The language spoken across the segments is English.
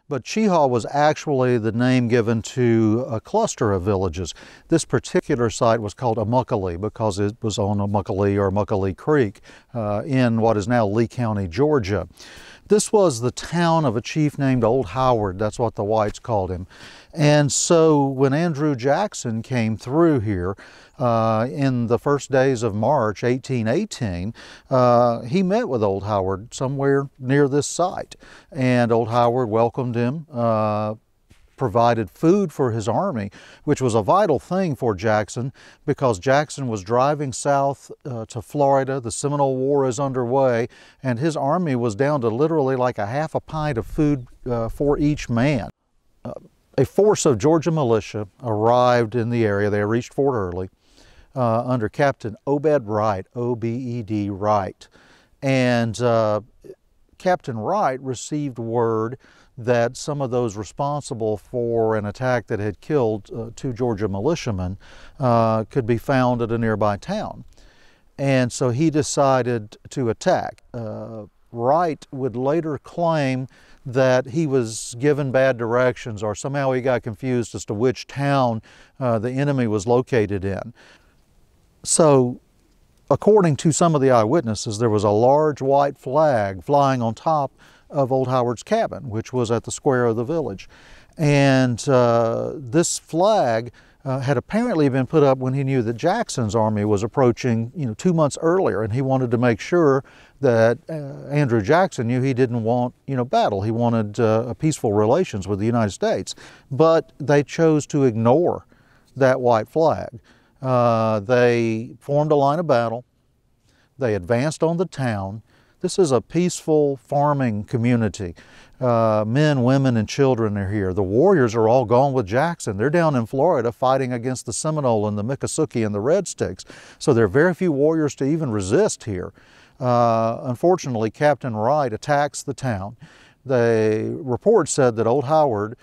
But Chehaw was actually the name given to a cluster of villages. This particular site was called Immokalee because it was on Immokalee or Immokalee Creek in what is now Lee County, Georgia. This was the town of a chief named Old Howard. That's what the whites called him. And so when Andrew Jackson came through here in the first days of March 1818, he met with Old Howard somewhere near this site. And Old Howard welcomed him, provided food for his army, which was a vital thing for Jackson because Jackson was driving south to Florida. The Seminole War is underway, and his army was down to literally like a half a pint of food for each man. A force of Georgia militia arrived in the area. They reached Fort Early under Captain Obed Wright, O-B-E-D Wright. And Captain Wright received word that some of those responsible for an attack that had killed two Georgia militiamen could be found at a nearby town. And so he decided to attack. Wright would later claim that he was given bad directions or somehow he got confused as to which town the enemy was located in. So, according to some of the eyewitnesses, there was a large white flag flying on top of Old Howard's cabin, which was at the square of the village. And this flag had apparently been put up when he knew that Jackson's army was approaching, 2 months earlier, and he wanted to make sure that Andrew Jackson knew he didn't want, battle. He wanted peaceful relations with the United States. But they chose to ignore that white flag. They formed a line of battle. They advanced on the town. This is a peaceful farming community. Men, women, and children are here. The warriors are all gone with Jackson. They're down in Florida fighting against the Seminole and the Miccosukee and the Red Sticks. So there are very few warriors to even resist here. Unfortunately, Captain Wright attacks the town. The report said that Old Howard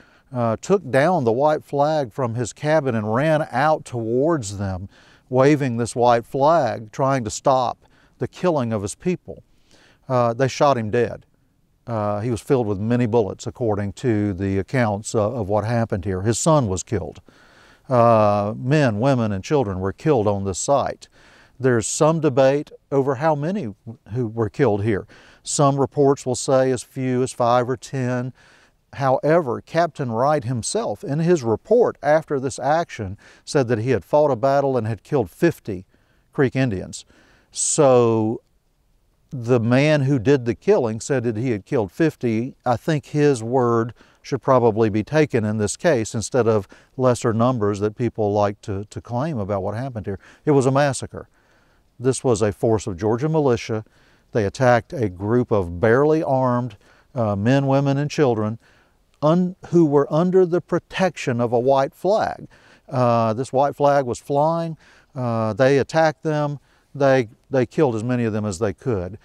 took down the white flag from his cabin and ran out towards them, waving this white flag, trying to stop the killing of his people. They shot him dead. He was filled with many bullets, according to the accounts of what happened here. His son was killed. Men, women, and children were killed on this site. There's some debate over how many who were killed here. Some reports will say as few as 5 or 10. However, Captain Wright himself, in his report after this action, said that he had fought a battle and had killed 50 Creek Indians. So the man who did the killing said that he had killed 50. I think his word should probably be taken in this case instead of lesser numbers that people like to claim about what happened here. It was a massacre. This was a force of Georgia militia. They attacked a group of barely armed men, women, and children who were under the protection of a white flag. This white flag was flying. They attacked them. They killed as many of them as they could.